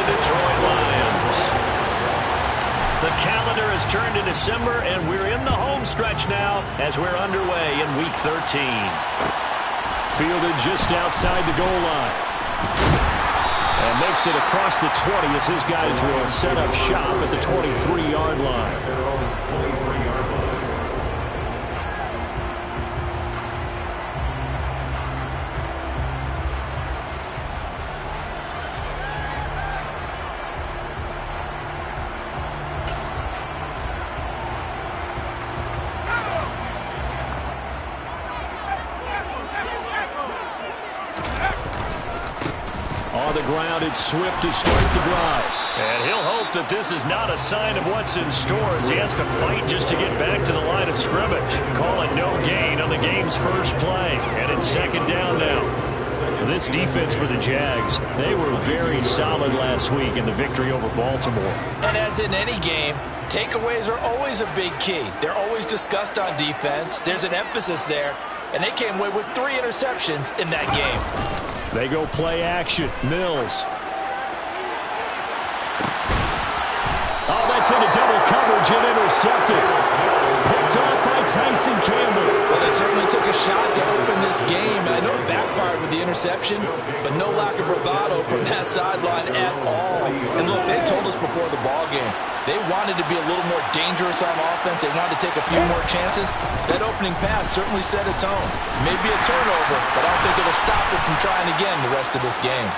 Detroit Lions. The calendar has turned to December, and we're in the home stretch now as we're underway in Week 13. Fielded just outside the goal line. And makes it across the 20 as his guys will set up shop at the 23-yard line. On the ground, it's Swift to start the drive. And he'll hope that this is not a sign of what's in store as he has to fight just to get back to the line of scrimmage. Call it no gain on the game's first play. And it's second down now. This defense for the Jags, they were very solid last week in the victory over Baltimore. And as in any game, takeaways are always a big key. They're always discussed on defense. There's an emphasis there. And they came away with 3 interceptions in that game. They go play action. Mills. Oh, that's into double coverage and intercepted. Picked off by Tyson Campbell. Well, they certainly took a shot to open this game, and I know it backfired with the interception, but no lack of bravado from that sideline at all. And look, they told us before the ball game, they wanted to be a little more dangerous on offense. They wanted to take a few more chances. That opening pass certainly set a tone. Maybe a turnover, but I don't think it'll stop it from trying again the rest of this game.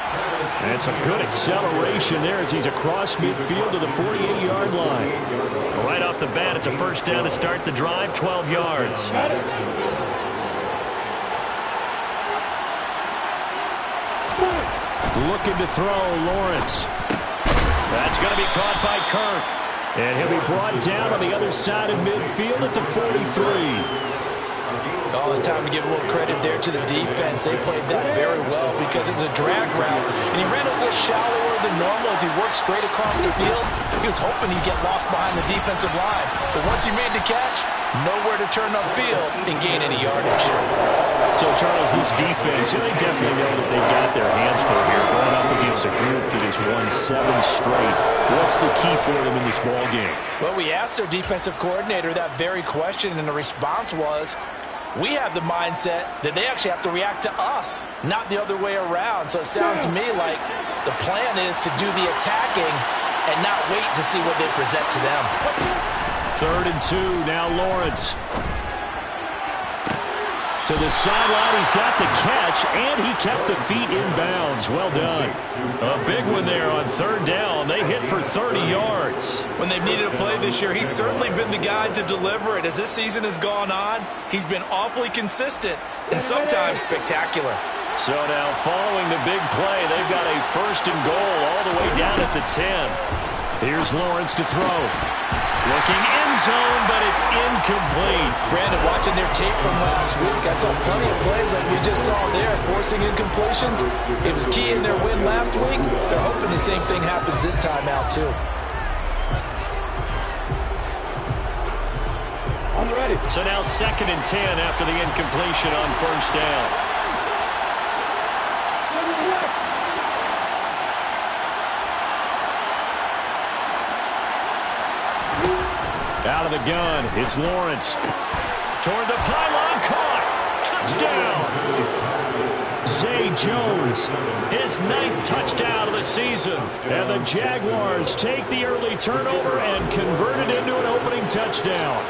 And it's a good acceleration there as he's across midfield to the 48-yard line. Right off the bat, it's a first down to start the drive, 12 yards. Looking to throw, Lawrence. That's going to be caught by Kirk. And he'll be brought down on the other side of midfield at the 43. Oh, it's time to give a little credit there to the defense. They played that very well because it was a drag route. And he ran a little shallower than normal as he worked straight across the field. He was hoping he'd get lost behind the defensive line. But once he made the catch, nowhere to turn upfield and gain any yardage. So, Charles, this defense, they definitely know that they've got their hands full here going up against a group that has won 7 straight. What's the key for them in this ball game? Well, we asked their defensive coordinator that very question, and the response was, we have the mindset that they actually have to react to us, not the other way around. So it sounds to me like the plan is to do the attacking and not wait to see what they present to them. 3rd and 2, now Lawrence. To the sideline, he's got the catch, and he kept the feet in bounds. Well done. A big one there on 3rd down. They hit for 30 yards. When they've needed a play this year, he's certainly been the guy to deliver it. As this season has gone on, he's been awfully consistent and sometimes spectacular. So now following the big play, they've got a 1st and goal all the way down at the 10. Here's Lawrence to throw. Looking end zone, but it's incomplete. Brandon, watching their tape from last week, I saw plenty of plays like we just saw there, forcing incompletions. It was key in their win last week. They're hoping the same thing happens this time out, too. I'm ready. So now 2nd and 10 after the incompletion on 1st down. Out of the gun, it's Lawrence. Toward the pylon, caught. Touchdown. Zay Jones, his 9th touchdown of the season. And the Jaguars take the early turnover and convert it into an opening touchdown.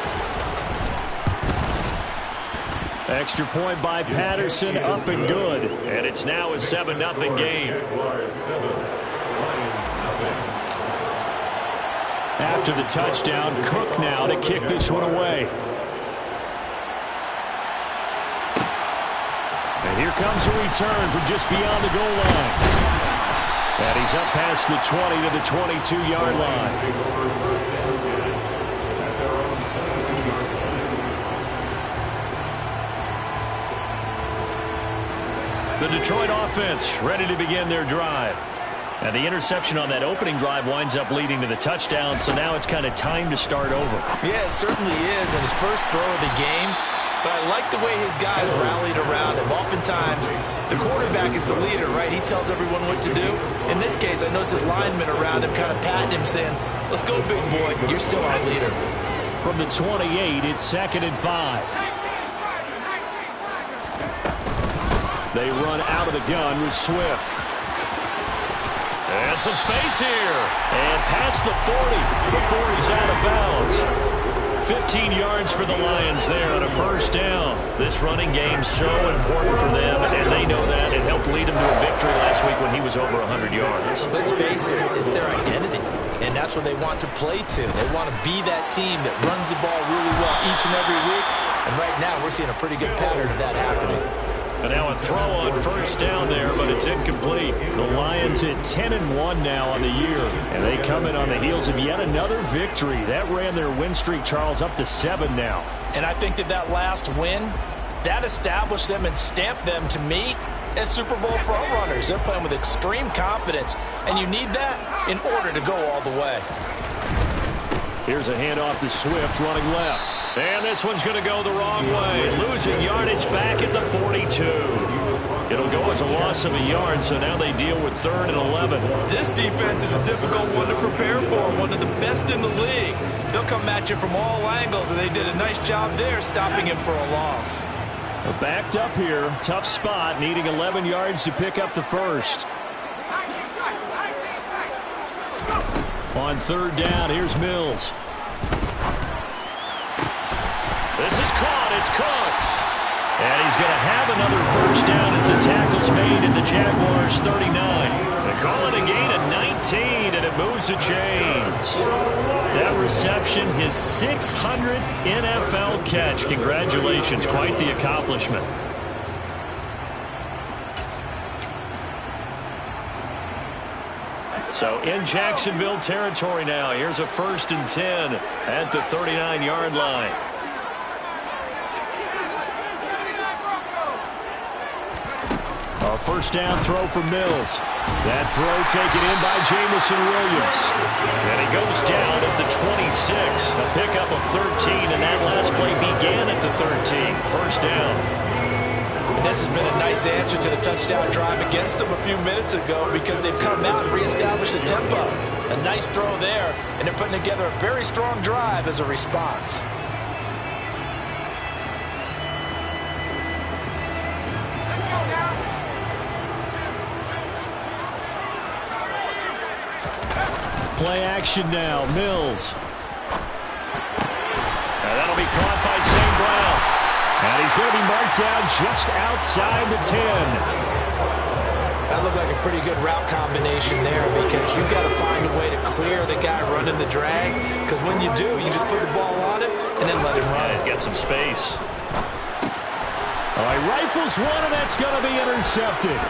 Extra point by Patterson, up and good. And it's now a 7-0 game. After the touchdown, Cook now to kick this one away. And here comes a return from just beyond the goal line. And he's up past the 20 to the 22-yard line. The Detroit offense ready to begin their drive. And the interception on that opening drive winds up leading to the touchdown, so now it's kind of time to start over. Yeah, it certainly is. And his first throw of the game, But I like the way his guys rallied around him. Oftentimes, the quarterback is the leader, right? He tells everyone what to do. In this case, I noticed his linemen around him kind of patting him, saying, let's go, big boy. You're still our leader. From the 28, it's 2nd and 5. They run out of the gun with Swift. And some space here. And past the 40 before he's out of bounds. 15 yards for the Lions there on a first down. This running game so important for them, and they know that. It helped lead them to a victory last week when he was over 100 yards. Let's face it, it's their identity, and that's what they want to play to. They want to be that team that runs the ball really well each and every week, and right now we're seeing a pretty good pattern of that happening. And now a throw on first down there, but it's incomplete. The Lions at 10-1 now on the year, and they come in on the heels of yet another victory. That ran their win streak, Charles, up to 7 now. And I think that last win, that established them and stamped them, to me, as Super Bowl front runners. They're playing with extreme confidence, and you need that in order to go all the way. Here's a handoff to Swift running left. And this one's going to go the wrong way. Losing yardage back at the 42. It'll go as a loss of a yard, so now they deal with 3rd and 11. This defense is a difficult one to prepare for, one of the best in the league. They'll come at you from all angles, and they did a nice job there stopping him for a loss. Backed up here, tough spot, needing 11 yards to pick up the first. On 3rd down, here's Mills. This is caught. It's Cooks. And he's going to have another first down as the tackle's made at the Jaguars' 39. They call it a gain of 19, and it moves the chains. That reception, his 600th NFL catch. Congratulations. Quite the accomplishment. So in Jacksonville territory now. Here's a 1st and 10 at the 39-yard line. A first down throw for Mills. That throw taken in by Jamison Williams. And he goes down at the 26. A pickup of 13, and that last play began at the 13. First down. And this has been a nice answer to the touchdown drive against them a few minutes ago, because they've come out and reestablished the tempo. A nice throw there, and they're putting together a very strong drive as a response. Play action now. Mills. And that'll be caught by St. Brown. And he's going to be marked down just outside the 10. That looked like a pretty good route combination there, because you've got to find a way to clear the guy running the drag, because when you do, you just put the ball on him and then let him run. Yeah, he's got some space. All right, rifles one, and that's going to be intercepted.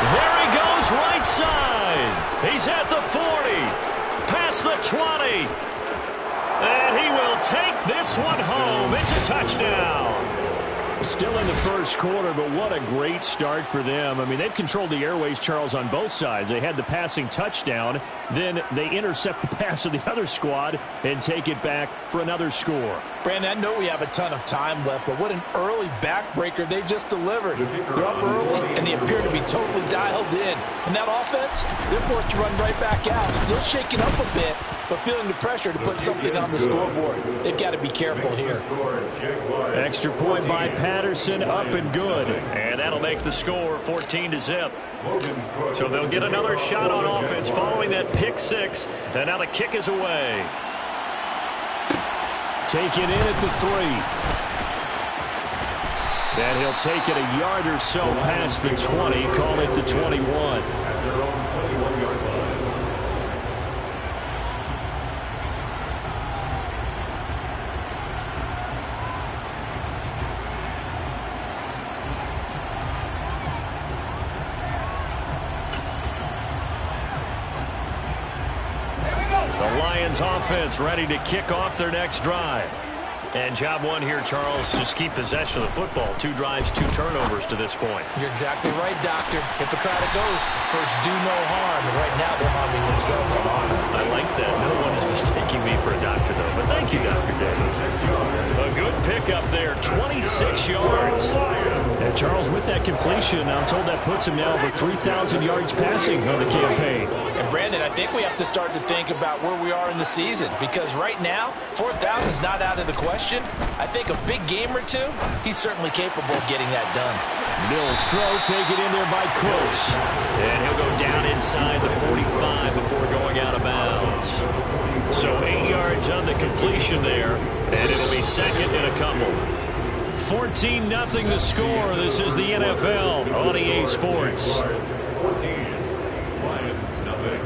There he goes, right side. He's at the 40, past the 20. And he will take this one home. It's a touchdown. Still in the first quarter, but what a great start for them. I mean, they've controlled the airways, Charles, on both sides. They had the passing touchdown. Then they intercept the pass of the other squad and take it back for another score. Brandon, I know we have a ton of time left, but what an early backbreaker they just delivered. They're up early, and they appear to be totally dialed in. And that offense, they're forced to run right back out. Still shaking up a bit, but feeling the pressure to put something on the scoreboard. They've got to be careful here. Extra point by Patterson, up and good. And that'll make the score 14-0. So they'll get another shot on offense following that pick six. And now the kick is away. Taken in at the 3. And he'll take it a yard or so past the 20. Call it the 21. Offense ready to kick off their next drive. And job one here, Charles, just keep possession of the football. 2 drives, 2 turnovers to this point. You're exactly right, Doctor. Hippocratic oath. First, do no harm. And right now, they're harming themselves on offense. I like that. No one is mistaking me for a doctor, though. But thank you, Dr. Davis. A good pickup there, 26 yards. And Charles, with that completion, I'm told that puts him now over 3,000 yards passing on the campaign. And Brandon, I think we have to start to think about where we are in the season, because right now, 4,000 is not out of the question. I think a big game or 2, he's certainly capable of getting that done. Mills throw, taken in there by Cooks. And he'll go down inside the 45 before going out of bounds. So 8 yards on the completion there, and it'll be second and a couple. 14-0 the score. This is the NFL on EA Sports. 14, Lions, nothing.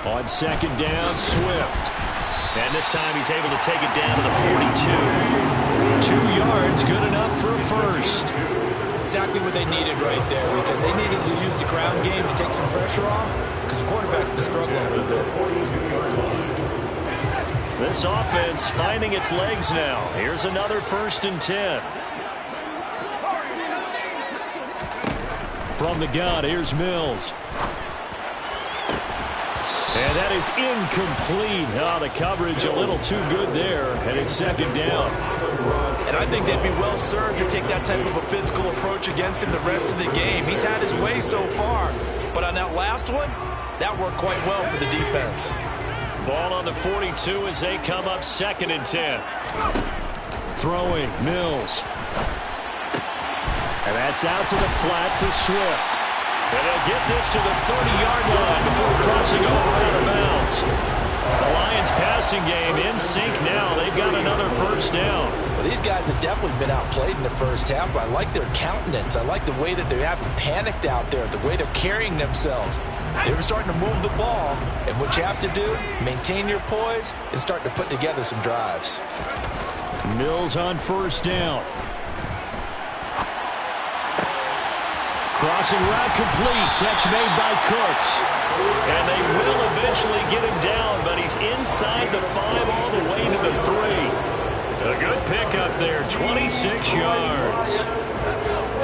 On second down, Swift. And this time he's able to take it down to the 42. 2 yards, good enough for a first. Exactly what they needed right there, because they needed to use the ground game to take some pressure off, because the quarterback's been struggling a little bit. This offense finding its legs now. Here's another 1st and 10. From the gun, here's Mills. And that is incomplete. Oh, the coverage a little too good there, and it's second down. And I think they'd be well served to take that type of a physical approach against him the rest of the game. He's had his way so far, but on that last one, that worked quite well for the defense. Ball on the 42 as they come up 2nd and 10. Throwing, Mills. And that's out to the flat for Swift. And they'll get this to the 30-yard line before crossing over out of bounds. The Lions passing game in sync now. They've got another 1st down. Well, these guys have definitely been outplayed in the first half, but I like their countenance. I like the way that they haven't panicked out there, the way they're carrying themselves. They were starting to move the ball, and what you have to do, maintain your poise and start to put together some drives. Mills on 1st down. Crossing route complete. Catch made by Cooks. And they will eventually get him down, but he's inside the 5 all the way to the 3. A good pickup there, 26 yards.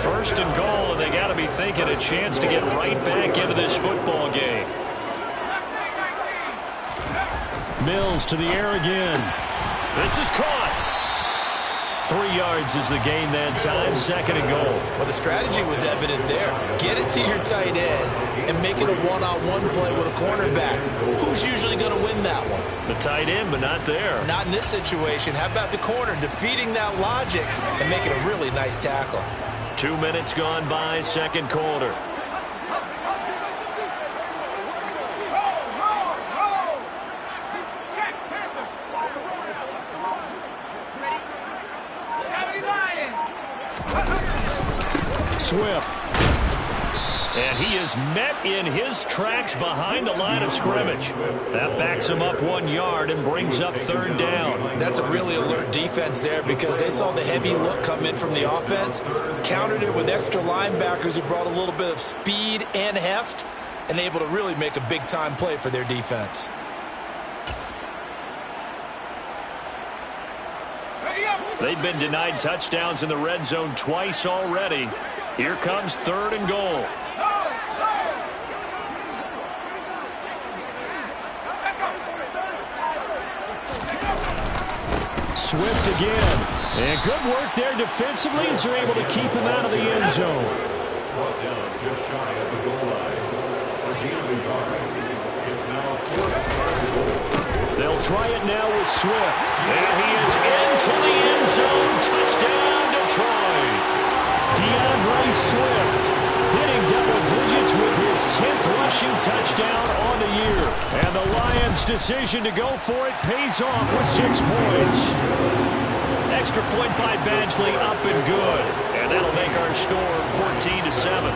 1st and goal, and they got to be thinking a chance to get right back into this football game. Mills to the air again. This is caught. 3 yards is the gain that time, 2nd and goal. Well, the strategy was evident there. Get it to your tight end and make it a one-on-one play with a cornerback. Who's usually going to win that one? The tight end, but not there. Not in this situation. How about the corner defeating that logic and making a really nice tackle? 2 minutes gone by, 2nd quarter. Swift. And he is met in his tracks behind the line of scrimmage. That backs him up 1 yard and brings up 3rd down. That's a really alert defense there, because they saw the heavy look come in from the offense, countered it with extra linebackers who brought a little bit of speed and heft, and able to really make a big-time play for their defense. They've been denied touchdowns in the red zone twice already. Here comes 3rd and goal. Swift again. And good work there defensively as they're able to keep him out of the end zone. Brought down just shy of the goal line. For gain of a yard. It's now 4th and goal. They'll try it now with Swift. And he is into the end zone. Touchdown, Detroit. DeAndre Swift hitting double digits with his 10th rushing touchdown on the year. And the Lions' decision to go for it pays off with 6 points. Extra point by Badgley, up and good. And that'll make our score 14-7.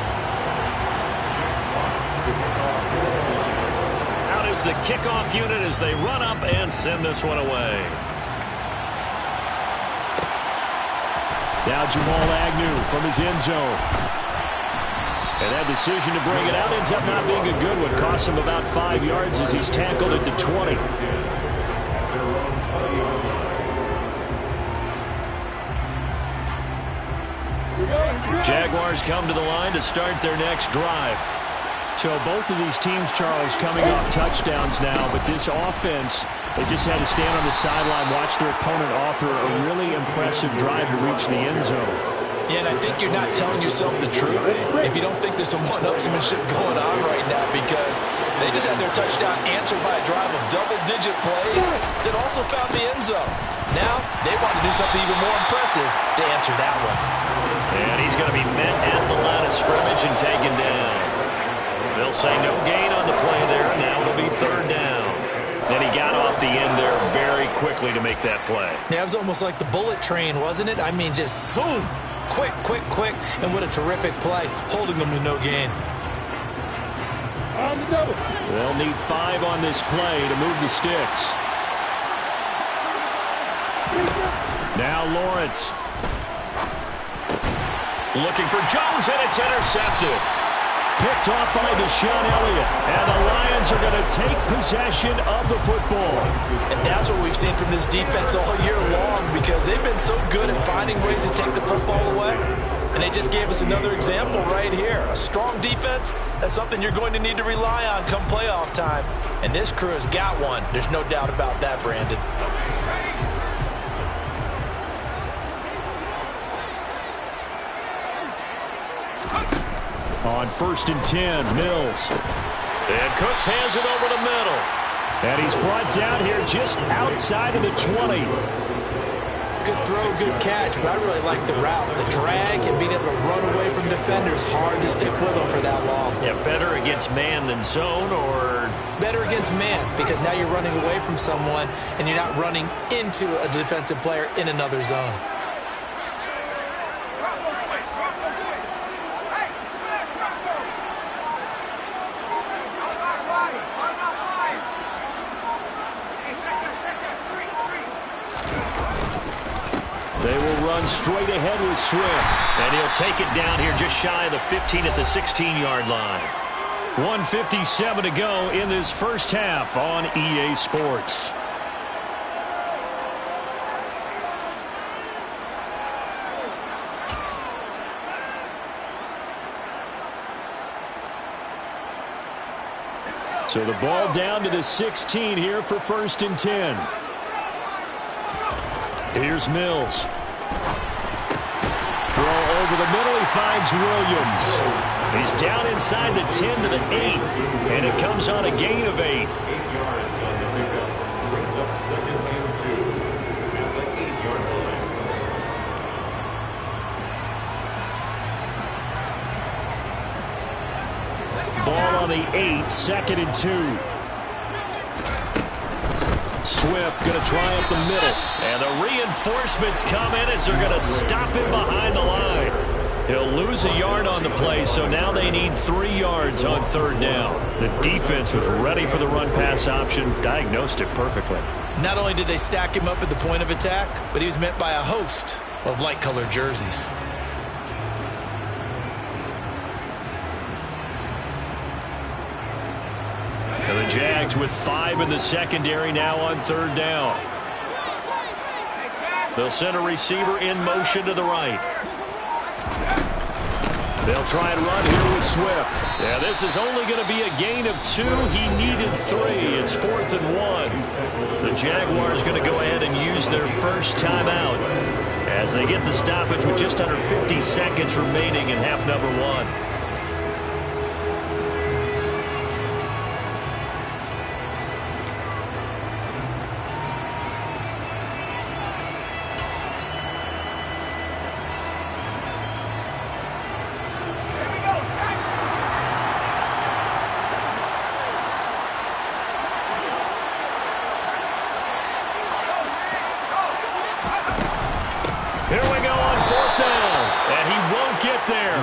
Out is the kickoff unit as they run up and send this one away. Now Jamal Agnew from his end zone. And that decision to bring it out ends up not being a good one. Costs him about 5 yards as he's tackled at the 20. Jaguars come to the line to start their next drive. So both of these teams, Charles, coming off touchdowns now, but this offense, they just had to stand on the sideline, watch their opponent offer a really impressive drive to reach the end zone. Yeah, and I think you're not telling yourself the truth if you don't think there's some one-upsmanship going on right now, because they just had their touchdown answered by a drive of double-digit plays that also found the end zone. Now they want to do something even more impressive to answer that one. And he's going to be met at the line of scrimmage and taken down. They'll say no gain on the play there. Now it'll be third down. Then he got off the end there very quickly to make that play. Yeah, it was almost like the bullet train, wasn't it? I mean, just zoom. Quick, quick, quick. And what a terrific play, holding them to no gain. They'll need 5 on this play to move the sticks. Now Lawrence. Looking for Jones, and it's intercepted. Picked off by Deshaun Elliott. And the Lions are going to take possession of the football. And that's what we've seen from this defense all year long, because they've been so good at finding ways to take the football away. And they just gave us another example right here. A strong defense, that's something you're going to need to rely on come playoff time. And this crew has got one. There's no doubt about that, Brandon. On 1st and 10, Mills. And Cooks hands it over the middle. And he's brought down here just outside of the 20. Good throw, good catch, but I really like the route. The drag and being able to run away from defenders, hard to stick with them for that long. Yeah, better against man than zone, or? Better against man, because now you're running away from someone and you're not running into a defensive player in another zone. They will run straight ahead with Swift. And he'll take it down here just shy of the 15 at the 16-yard line. 1:57 to go in this first half on EA Sports. So the ball down to the 16 here for 1st and 10. Here's Mills. Throw over the middle. He finds Williams. He's down inside the 10 to the 8. And it comes on a gain of 8. 8 yards on the pickup. Brings up 2nd and 2 at the 8-yard line. Ball on the 8, 2nd and 2. Swift going to try up the middle. And the reinforcements come in as they're going to stop him behind the line. He'll lose a yard on the play, so now they need 3 yards on 3rd down. The defense was ready for the run-pass option, diagnosed it perfectly. Not only did they stack him up at the point of attack, but he was met by a host of light-colored jerseys. And the Jags with 5 in the secondary now on 3rd down. They'll send a receiver in motion to the right. They'll try and run here with Swift. Yeah, this is only going to be a gain of 2. He needed 3. It's 4th and 1. The Jaguars going to go ahead and use their first timeout as they get the stoppage with just under 50 seconds remaining in half number 1. Here we go on 4th down. And he won't get there.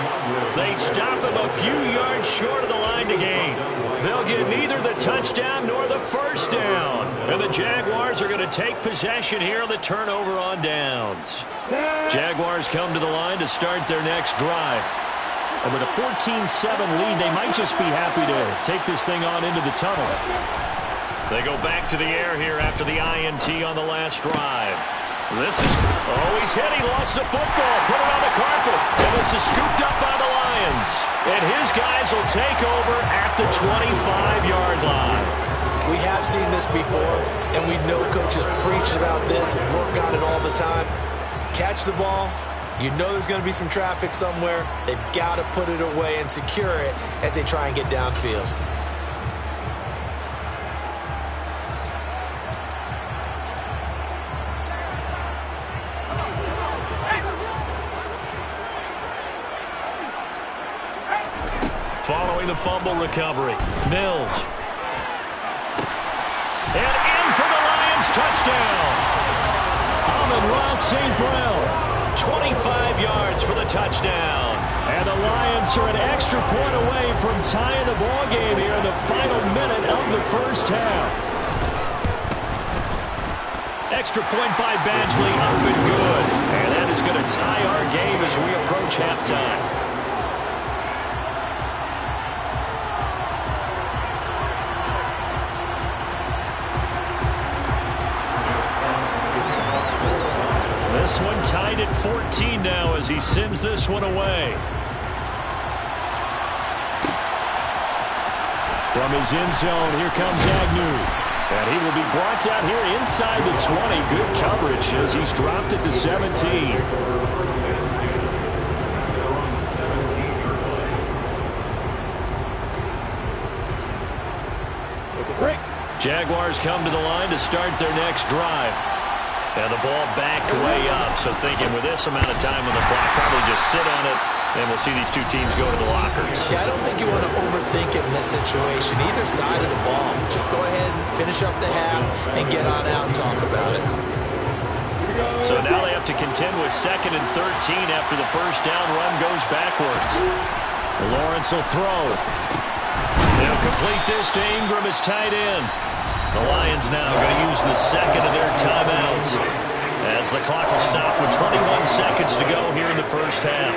They they stop him a few yards short of the line to gain. They'll get neither the touchdown nor the first down. And the Jaguars are going to take possession here on the turnover on downs. Jaguars come to the line to start their next drive. And with a 14-7 lead, they might just be happy to take this thing on into the tunnel. They go back to the air here after the INT on the last drive. This is, he's hit. He lost the football. Put it on the carpet. And this is scooped up by the Lions. And his guys will take over at the 25-yard line. We have seen this before, and we know coaches preach about this and work on it all the time. Catch the ball. You know there's going to be some traffic somewhere. They've got to put it away and secure it as they try and get downfield. Following the fumble recovery, Mills. And in for the Lions touchdown. Amon-Ra St. Brown. 25 yards for the touchdown. And the Lions are an extra point away from tying the ball game here in the final minute of the first half. Extra point by Badgley, up and good. And that is going to tie our game as we approach halftime. This one tied at 14 now as he sends this one away. From his end zone, here comes Agnew. And he will be brought down here inside the 20. Good coverage as he's dropped at the 17. Jaguars come to the line to start their next drive. And the ball backed way up, so thinking with this amount of time on the clock, probably just sit on it, and we'll see these two teams go to the lockers. Yeah, I don't think you want to overthink it in this situation. Either side of the ball. Just go ahead and finish up the half and get on out and talk about it. So now they have to contend with 2nd and 13 after the first down run goes backwards. Lawrence will throw. They'll complete this to Ingram as tight end. The Lions now going to use the second of their timeouts as the clock will stop with 21 seconds to go here in the first half.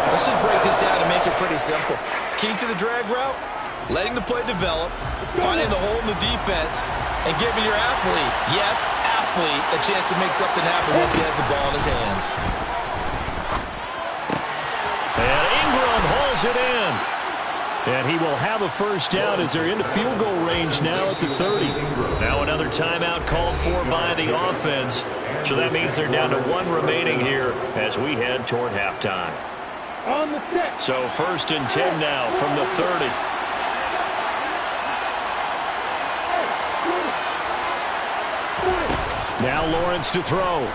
Let's just break this down and make it pretty simple. Key to the drag route, letting the play develop, finding the hole in the defense, and giving your athlete, yes, athlete, a chance to make something happen once he has the ball in his hands. And Ingram holds it in. And he will have a first down as they're into field goal range now at the 30. Now another timeout called for by the offense. So that means they're down to 1 remaining here as we head toward halftime. So 1st and 10 now from the 30. Now Lawrence to throw.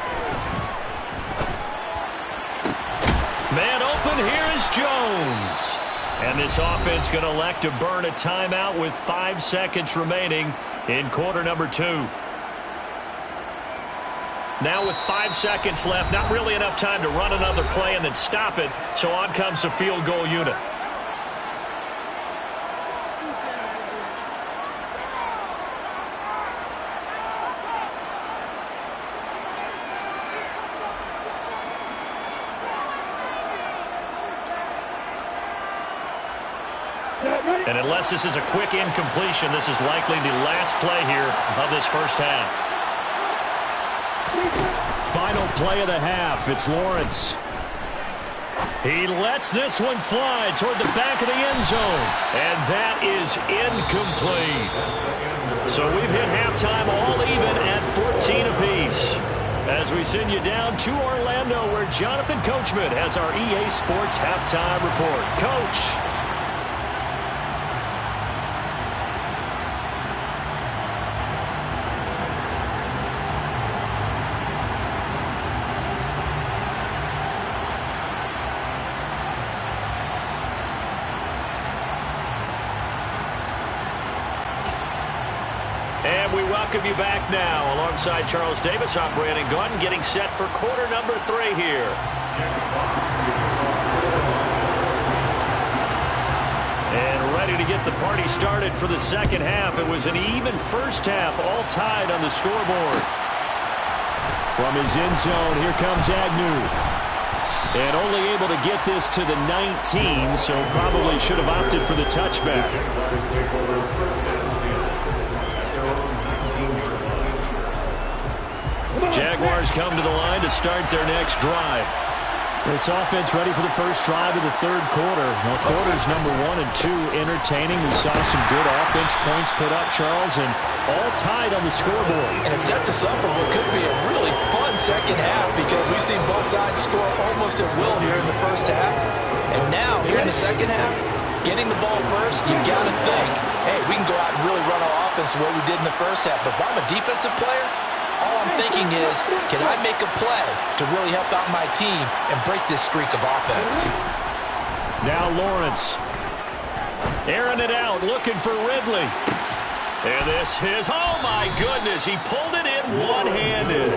Man open, here is Jones. And this offense going to elect to burn a timeout with 5 seconds remaining in quarter number 2. Now with 5 seconds left, not really enough time to run another play and then stop it, so on comes the field goal unit. And unless this is a quick incompletion, this is likely the last play here of this first half. Final play of the half. It's Lawrence. He lets this one fly toward the back of the end zone. And that is incomplete. So we've hit halftime all even at 14 apiece. As we send you down to Orlando, where Jonathan Coachman has our EA Sports halftime report. Coach. And we welcome you back now alongside Charles Davis. I'm Brandon Gunn, getting set for quarter number 3 here. And ready to get the party started for the second half. It was an even first half, all tied on the scoreboard. From his end zone, here comes Agnew. And only able to get this to the 19, so probably should have opted for the touchback. Jaguars come to the line to start their next drive. This offense ready for the first drive of the third quarter. Now, quarters number 1 and 2 entertaining. We saw some good offense points put up, Charles, and all tied on the scoreboard. And it sets us up for what could be a really fun second half because we've seen both sides score almost at will here in the first half. And now, here in the second half, getting the ball first, you got to think, hey, we can go out and really run our offense the way we did in the first half. But if I'm a defensive player, all I'm thinking is, can I make a play to really help out my team and break this streak of offense? Now Lawrence. Airing it out, looking for Ridley. And this is, oh my goodness, he pulled it in one-handed.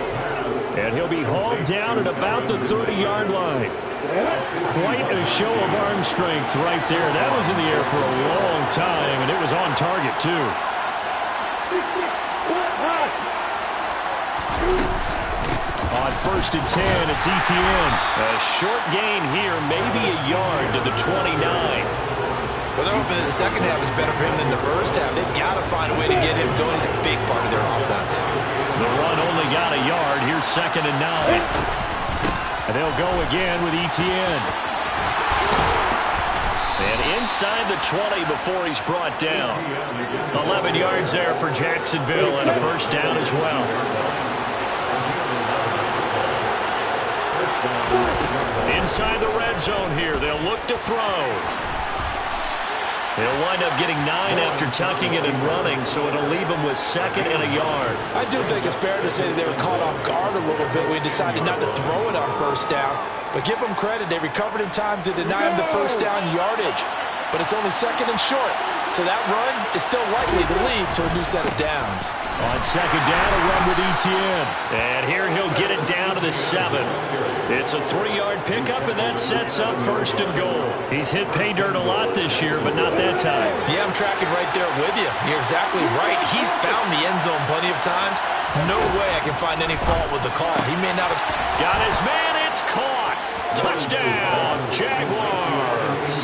And he'll be hauled down at about the 30-yard line. Quite a show of arm strength right there. That was in the air for a long time, and it was on target, too. On 1st and 10, it's Etienne. A short gain here, maybe a yard to the 29. Well, they're hoping that the second half is better for him than the first half. They've got to find a way to get him going. He's a big part of their offense. The run only got a yard. Here's 2nd and 9. And they'll go again with Etienne. And inside the 20 before he's brought down. 11 yards there for Jacksonville and a first down as well. Inside the red zone here, they'll look to throw. They'll wind up getting 9 after tucking it and running, so it'll leave them with 2nd and a yard. I do think it's fair to say that they were caught off guard a little bit. We decided not to throw it on first down. But give them credit, they recovered in time to deny him the first down yardage. But it's only 2nd and short, so that run is still likely to lead to a new set of downs. On 2nd down, a run with Etienne. And here he'll get it down to the 7. It's a 3-yard pickup, and that sets up 1st and goal. He's hit pay dirt a lot this year, but not that time. Yeah, I'm tracking right there with you. You're exactly right. He's found the end zone plenty of times. No way I can find any fault with the call. He may not have got his man. It's caught. Touchdown, Jaguars.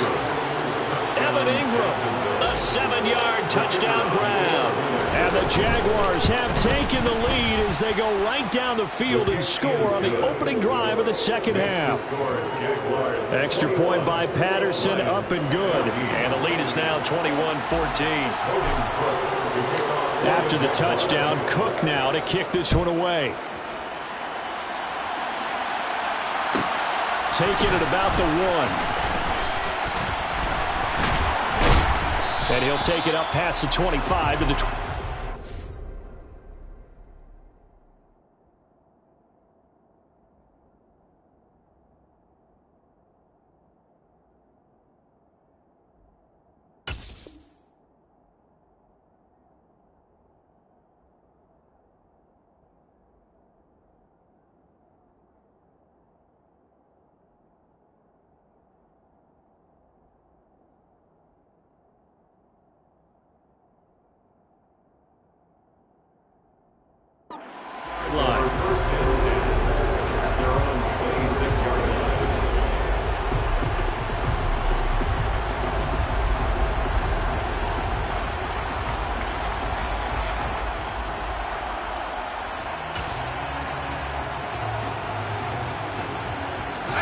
Evan Ingram, a 7-yard touchdown grab. And the Jaguars have taken the lead as they go right down the field and score on the opening drive of the second half. Extra point by Patterson, up and good. And the lead is now 21-14. After the touchdown, Cook now to kick this one away. Taking it about the 1. And he'll take it up past the 25 to the 20.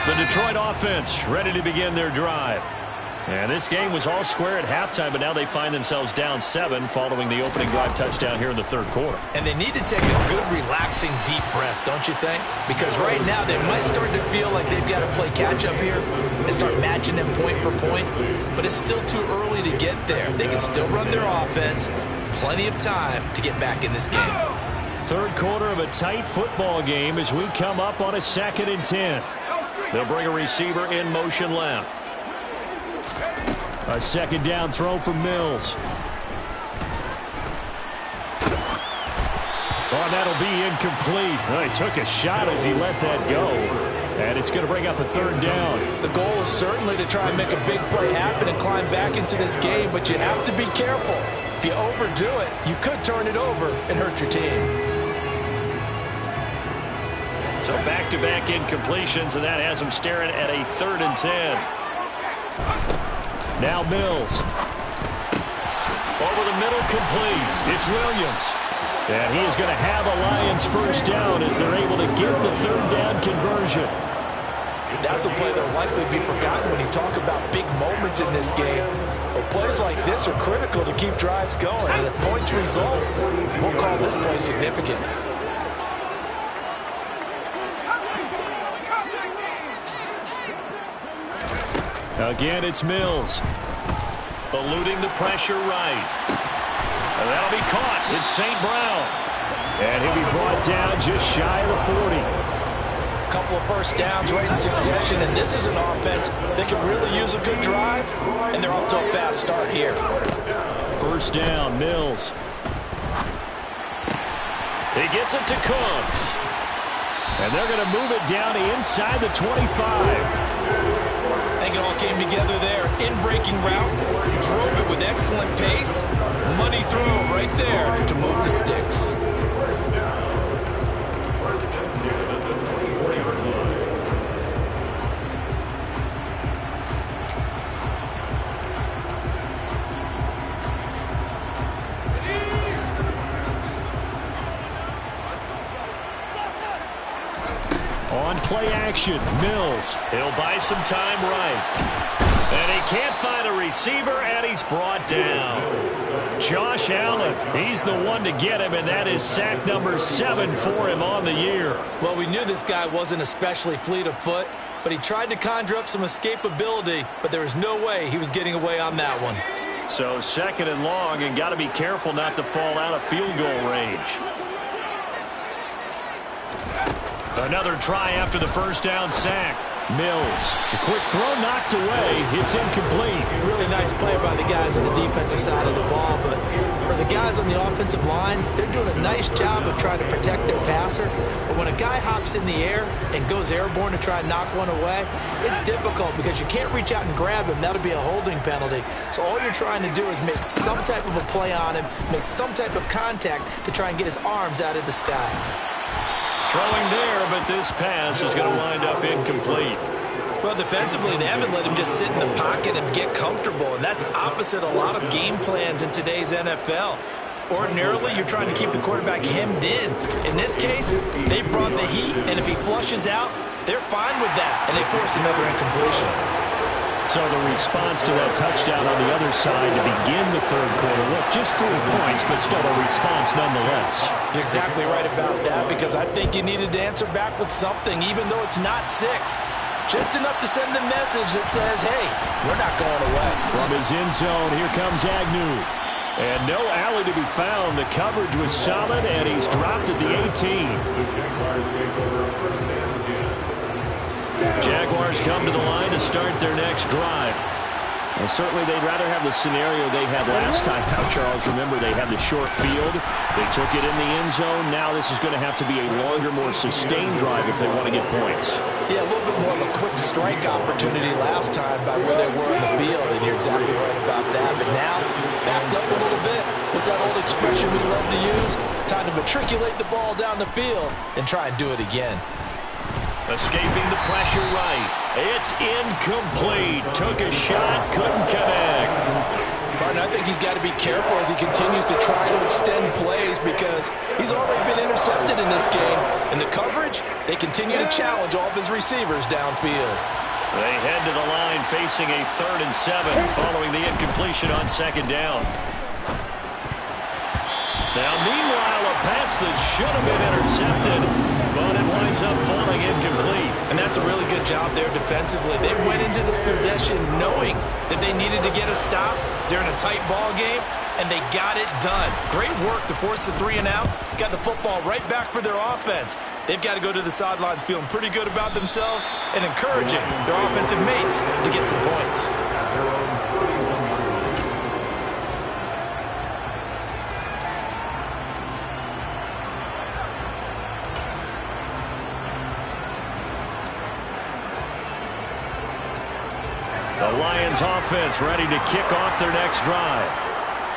The Detroit offense ready to begin their drive. And this game was all square at halftime, but now they find themselves down 7 following the opening drive touchdown here in the third quarter. And they need to take a good, relaxing, deep breath, don't you think? Because right now they might start to feel like they've got to play catch-up here and start matching them point for point. But it's still too early to get there. They can still run their offense. Plenty of time to get back in this game. Third quarter of a tight football game as we come up on a 2nd and 10. They'll bring a receiver in motion left. A 2nd down throw for Mills. Oh, that'll be incomplete. Well, he took a shot as he let that go. And it's going to bring up a third down. The goal is certainly to try and make a big play happen and climb back into this game, but you have to be careful. If you overdo it, you could turn it over and hurt your team. So back-to-back incompletions, and that has them staring at a 3rd and 10. Now Mills. Over the middle, complete. It's Williams. And he is going to have a Lions first down as they're able to get the 3rd down conversion. That's a play that will likely be forgotten when you talk about big moments in this game. But plays like this are critical to keep drives going. And if points result, we'll call this play significant. Again, it's Mills. Eluding the pressure right. And that'll be caught. It's St. Brown. And he'll be brought down just shy of the 40. A couple of first downs right in succession, and this is an offense that can really use a good drive, and they're off to a fast start here. First down, Mills. He gets it to Cooks. And they're going to move it down to inside the 25. I think it all came together there. In-breaking route, drove it with excellent pace. Money throw right there to move the sticks. On play action, Mills. He'll buy some time right. And he can't find a receiver, and he's brought down. Josh Allen, he's the one to get him, and that is sack number 7 for him on the year. Well, we knew this guy wasn't especially fleet of foot, but he tried to conjure up some escapability, but there was no way he was getting away on that one. So 2nd and long, and got to be careful not to fall out of field goal range. Another try after the first down sack. Mills. The quick throw knocked away. It's incomplete. Really nice play by the guys on the defensive side of the ball, but for the guys on the offensive line, they're doing a nice job of trying to protect their passer. But when a guy hops in the air and goes airborne to try and knock one away, it's difficult because you can't reach out and grab him. That'll be a holding penalty. So all you're trying to do is make some type of a play on him, make some type of contact to try and get his arms out of the sky. Throwing there, but this pass is going to wind up incomplete. Well, defensively, they haven't let him just sit in the pocket and get comfortable, and that's opposite a lot of game plans in today's NFL. Ordinarily, you're trying to keep the quarterback hemmed in. In this case, they brought the heat, and if he flushes out, they're fine with that, and they force another incompletion. So the response to that touchdown on the other side to begin the 3rd quarter. Look, just 3 points, but still a response nonetheless. You're exactly right about that, because I think you needed to answer back with something, even though it's not 6. Just enough to send the message that says, hey, we're not going away. From his end zone, here comes Agnew. And no alley to be found. The coverage was solid, and he's dropped at the 18. Jaguars come to the line to start their next drive. Well, certainly they'd rather have the scenario they had last time out, Charles. Remember, they had the short field. They took it in the end zone. Now this is going to have to be a longer, more sustained drive if they want to get points. Yeah, a little bit more of a quick strike opportunity last time by where they were in the field, and you're exactly right about that. But now, backed up a little bit. What's that old expression we love to use? Time to matriculate the ball down the field and try and do it again. Escaping the pressure right. It's incomplete. Took a shot, couldn't connect. Martin, I think he's got to be careful as he continues to try to extend plays because he's already been intercepted in this game. And the coverage, they continue to challenge all of his receivers downfield. They head to the line facing a 3rd and 7 following the incompletion on 2nd down. Now, meanwhile, a pass that should have been intercepted, but it winds up falling incomplete. And that's a really good job there defensively. They went into this possession knowing that they needed to get a stop. They're in a tight ball game, and they got it done. Great work to force the 3 and out. Got the football right back for their offense. They've got to go to the sidelines feeling pretty good about themselves and encouraging their offensive mates to get some points. The Lions offense ready to kick off their next drive.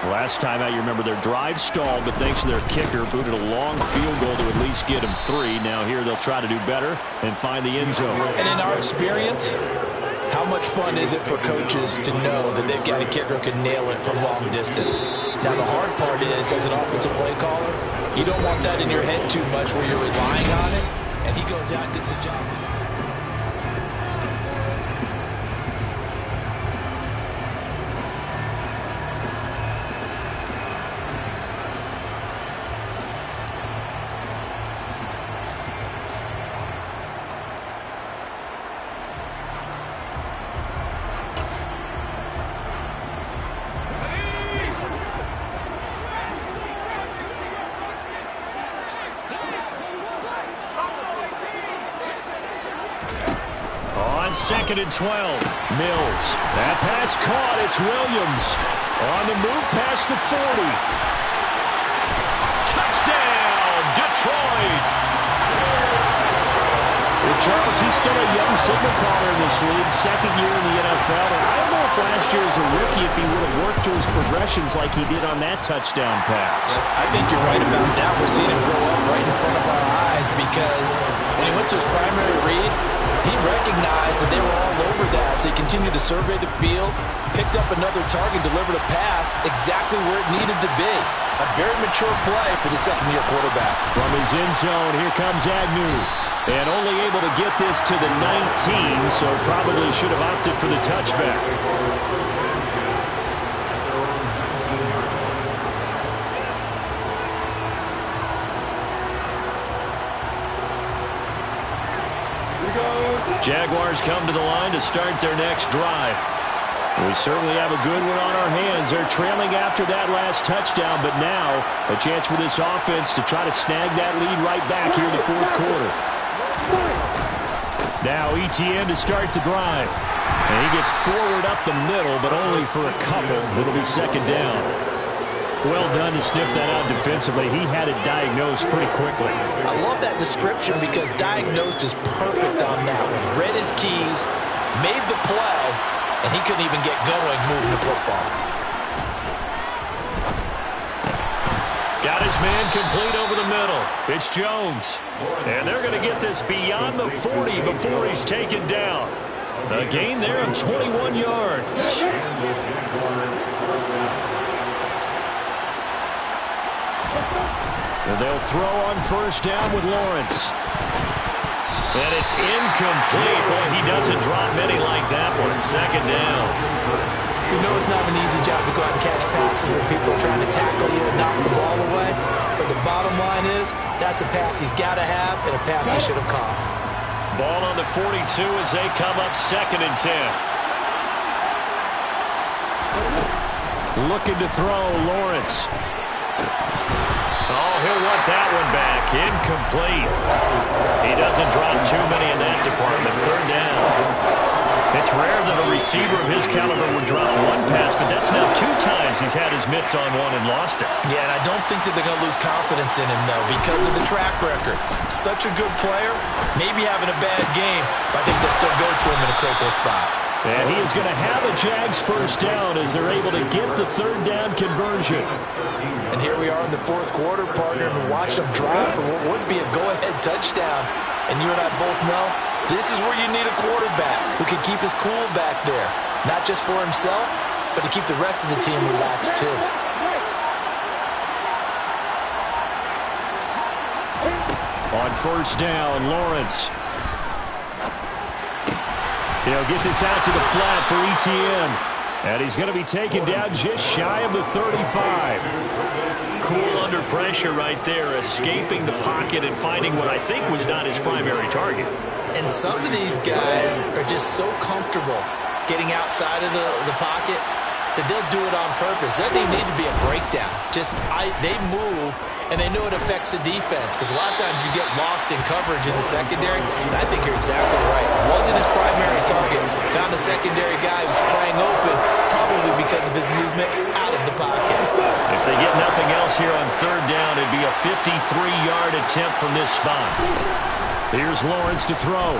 Last time out, you remember their drive stalled, but thanks to their kicker, booted a long field goal to at least get them 3. Now here they'll try to do better and find the end zone. And in our experience, how much fun is it for coaches to know that they've got a kicker who can nail it from long distance? Now the hard part is, as an offensive play caller, you don't want that in your head too much where you're relying on it, and he goes out and gets a job. Second and 12. Mills. That pass caught. It's Williams. On the move past the 40. Touchdown, Detroit. Well, Charles, he's still a young signal caller in this league. Second year in the NFL. And I don't know if last year as a rookie if he would have worked to his progressions like he did on that touchdown pass. I think you're right about that. We're seeing him grow up right in front of our eyes because when he went to his primary read, he recognized that they were all over that, so he continued to survey the field, picked up another target, delivered a pass exactly where it needed to be. A very mature play for the second-year quarterback. From his end zone, here comes Agnew. And only able to get this to the 19, so probably should have opted for the touchback. Jaguars come to the line to start their next drive. We certainly have a good one on our hands. They're trailing after that last touchdown, but now a chance for this offense to try to snag that lead right back here in the fourth quarter. Now ETN to start the drive. And he gets forward up the middle, but only for a couple. It'll be second down. Well done to sniff that out defensively. He had it diagnosed pretty quickly. I love that description because diagnosed is perfect on that one. Read his keys, made the play, and he couldn't even get going moving the football. Got his man complete over the middle. It's Jones. And they're going to get this beyond the 40 before he's taken down. A gain there of 21 yards. And they'll throw on first down with Lawrence. And it's incomplete. Boy, he doesn't drop many like that one. Second down. You know it's not an easy job to go out and catch passes when people are trying to tackle you and knock the ball away. But the bottom line is, that's a pass he's got to have and a pass he should have caught. Ball on the 42 as they come up second and 10. Looking to throw, Lawrence. Oh, he'll want that one back. Incomplete. He doesn't drop too many in that department. Third down. It's rare that a receiver of his caliber would drop one pass, but that's now 2 times he's had his mitts on one and lost it. Yeah, and I don't think that they're going to lose confidence in him, though, because of the track record. Such a good player, maybe having a bad game, but I think they'll still go to him in a critical spot. And he is going to have a Jags first down as they're able to get the third down conversion. And here we are in the fourth quarter, partner, and watch them drive for what would be a go-ahead touchdown. And you and I both know this is where you need a quarterback who can keep his cool back there. Not just for himself, but to keep the rest of the team relaxed too. On first down, Lawrence. He'll get this out to the flat for ETN. And he's going to be taken down just shy of the 35. Cool under pressure right there, escaping the pocket and finding what I think was not his primary target. And some of these guys are just so comfortable getting outside of the pocket that they'll do it on purpose. There doesn't even need to be a breakdown. They move, and they know it affects the defense because a lot of times you get lost in coverage in the secondary, and I think you're exactly right. Wasn't his primary target. Found a secondary guy who sprang open, probably because of his movement out of the pocket. If they get nothing else here on third down, it'd be a 53-yard attempt from this spot. Here's Lawrence to throw.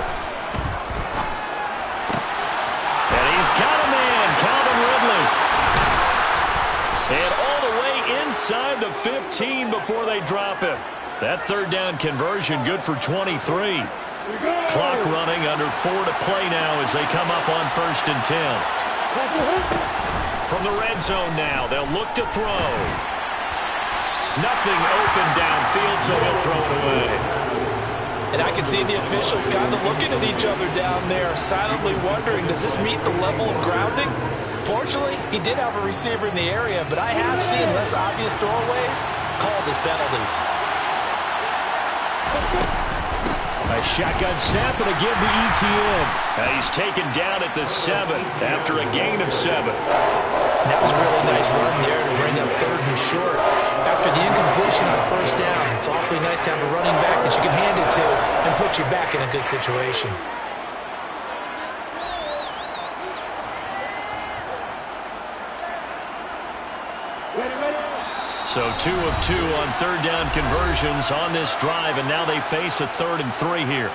And he's got inside the 15 before they drop him. That third down conversion good for 23. Clock running, under 4 to play now as they come up on 1st and 10. From the red zone now, they'll look to throw. Nothing open downfield, so he'll throw it away. And I can see the officials kind of looking at each other down there, silently wondering, does this meet the level of grounding? Fortunately, he did have a receiver in the area, but I have seen less obvious throwaways called as penalties. A shotgun snap and a give to ETN. He's taken down at the 7 after a gain of 7. That was a really nice run there to bring up 3rd and short. After the incompletion on 1st down, it's awfully nice to have a running back that you can hand it to and put you back in a good situation. So 2 of 2 on 3rd down conversions on this drive, and now they face a 3rd and 3 here.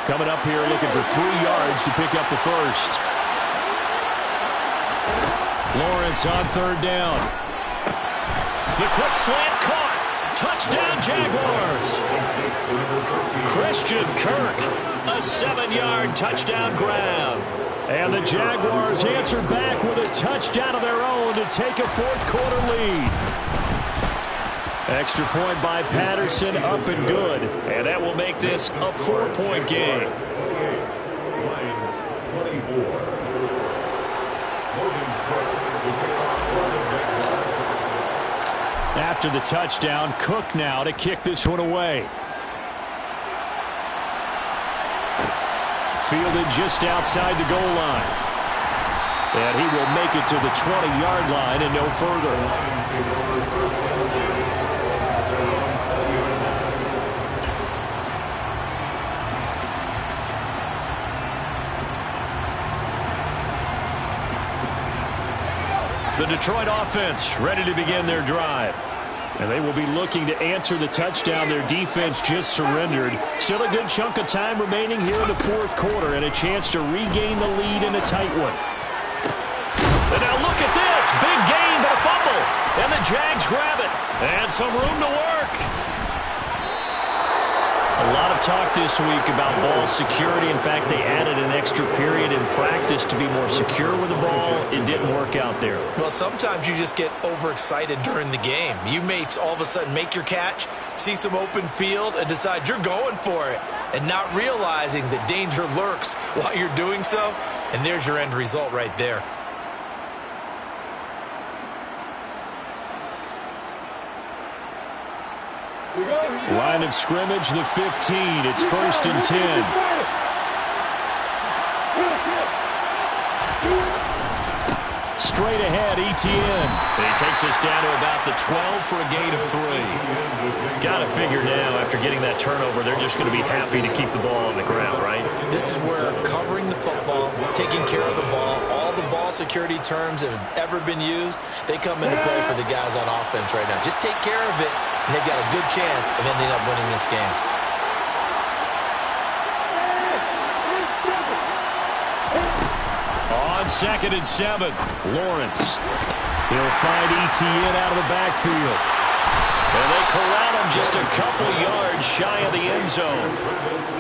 Coming up here looking for 3 yards to pick up the first. Lawrence on 3rd down. The quick slant caught. Touchdown Jaguars. Christian Kirk, a 7-yard touchdown grab. And the Jaguars answer back with a touchdown of their own to take a 4th quarter lead. Extra point by Patterson, up and good. And that will make this a 4-point game. Lions 24. After the touchdown, Cook now to kick this one away. Fielded just outside the goal line. And he will make it to the 20-yard line and no further. The Detroit offense ready to begin their drive. And they will be looking to answer the touchdown their defense just surrendered. Still a good chunk of time remaining here in the 4th quarter and a chance to regain the lead in a tight one. And now look at this. Big gain, but a fumble. And the Jags grab it. And some room to work. A lot of talk this week about ball security. In fact, they added an extra period in practice to be more secure with the ball. It didn't work out there. Well, sometimes you just get overexcited during the game. You may all of a sudden make your catch, see some open field, and decide you're going for it, and not realizing that danger lurks while you're doing so. And there's your end result right there. Line of scrimmage, the 15. It's 1st and 10. Straight ahead, ETN. He takes us down to about the 12 for a gain of 3. Got to figure now, after getting that turnover, they're just going to be happy to keep the ball on the ground, right? This is where covering the football, taking care of the ball, all the ball security terms that have ever been used, they come into play for the guys on offense right now. Just take care of it, and they've got a good chance of ending up winning this game. On 2nd and 7, Lawrence. He'll find ETN out of the backfield. And they corral him just a couple yards shy of the end zone.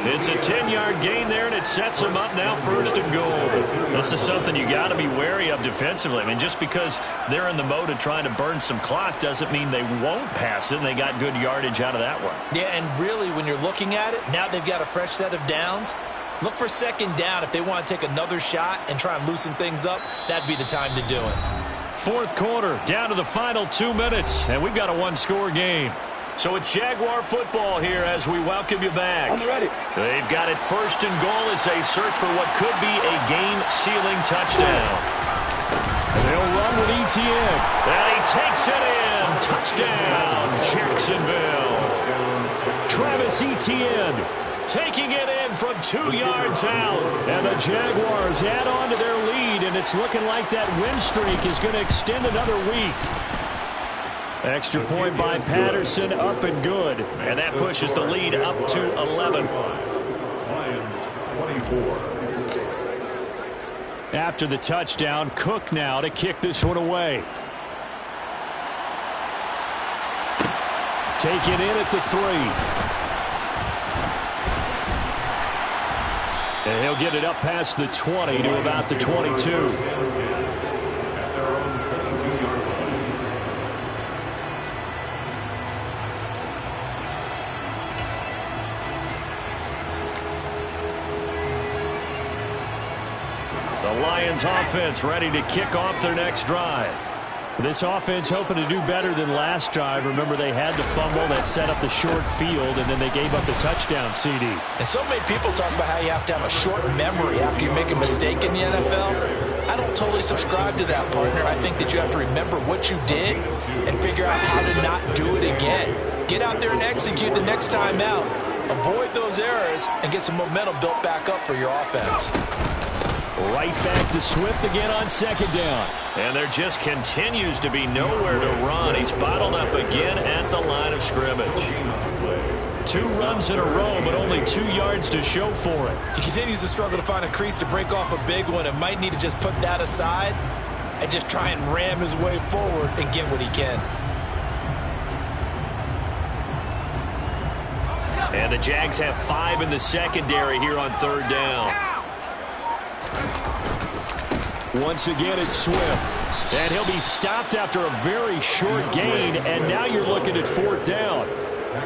It's a 10-yard gain there, and it sets him up now 1st and goal. This is something you got to be wary of defensively. I mean, just because they're in the mode of trying to burn some clock doesn't mean they won't pass it, and they got good yardage out of that one. Yeah, and really, when you're looking at it, now they've got a fresh set of downs. Look for 2nd down. If they want to take another shot and try and loosen things up, that'd be the time to do it. 4th quarter, down to the final 2 minutes, and we've got a 1-score game. So it's Jaguar football here as we welcome you back. I'm ready. They've got it 1st and goal as they search for what could be a game-sealing touchdown. And they'll run with ETN. And he takes it in. Touchdown, Jacksonville. Travis Etienne taking it in from 2 yards out. And the Jaguars add on to their lead, and it's looking like that win streak is going to extend another week. Extra point by Patterson, up and good. And that pushes the lead up to 11. Lions 20. 4. After the touchdown, Cook now to kick this one away. Taken in at the 3. And he'll get it up past the 20 to about the 22. The Lions offense ready to kick off their next drive. This offense hoping to do better than last drive. Remember, they had the fumble that set up the short field, and then they gave up the touchdown CD. And so many people talk about how you have to have a short memory after you make a mistake in the NFL. I don't totally subscribe to that, partner. I think that you have to remember what you did and figure out how to not do it again. Get out there and execute the next time out. Avoid those errors and get some momentum built back up for your offense. Right back to Swift again on second down. And there just continues to be nowhere to run. He's bottled up again at the line of scrimmage. 2 runs in a row, but only 2 yards to show for it. He continues to struggle to find a crease to break off a big one and might need to just put that aside and just try and ram his way forward and get what he can. And the Jags have 5 in the secondary here on third down. Once again, it's Swift. And he'll be stopped after a very short gain, and now you're looking at 4th down.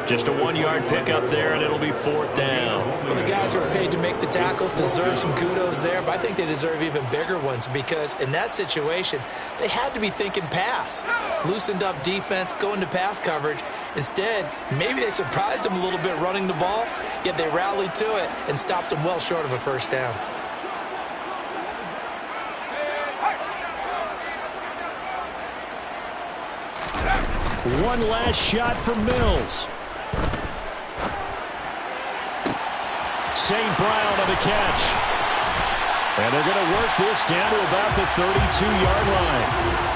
Just a 1-yard pickup there, and it'll be 4th down. Well, the guys who are paid to make the tackles deserve some kudos there, but I think they deserve even bigger ones because in that situation, they had to be thinking pass. Loosened up defense, going to pass coverage. Instead, maybe they surprised them a little bit running the ball, yet they rallied to it and stopped them well short of a first down. One last shot from Mills. St. Brown on the catch. And they're going to work this down to about the 32-yard line.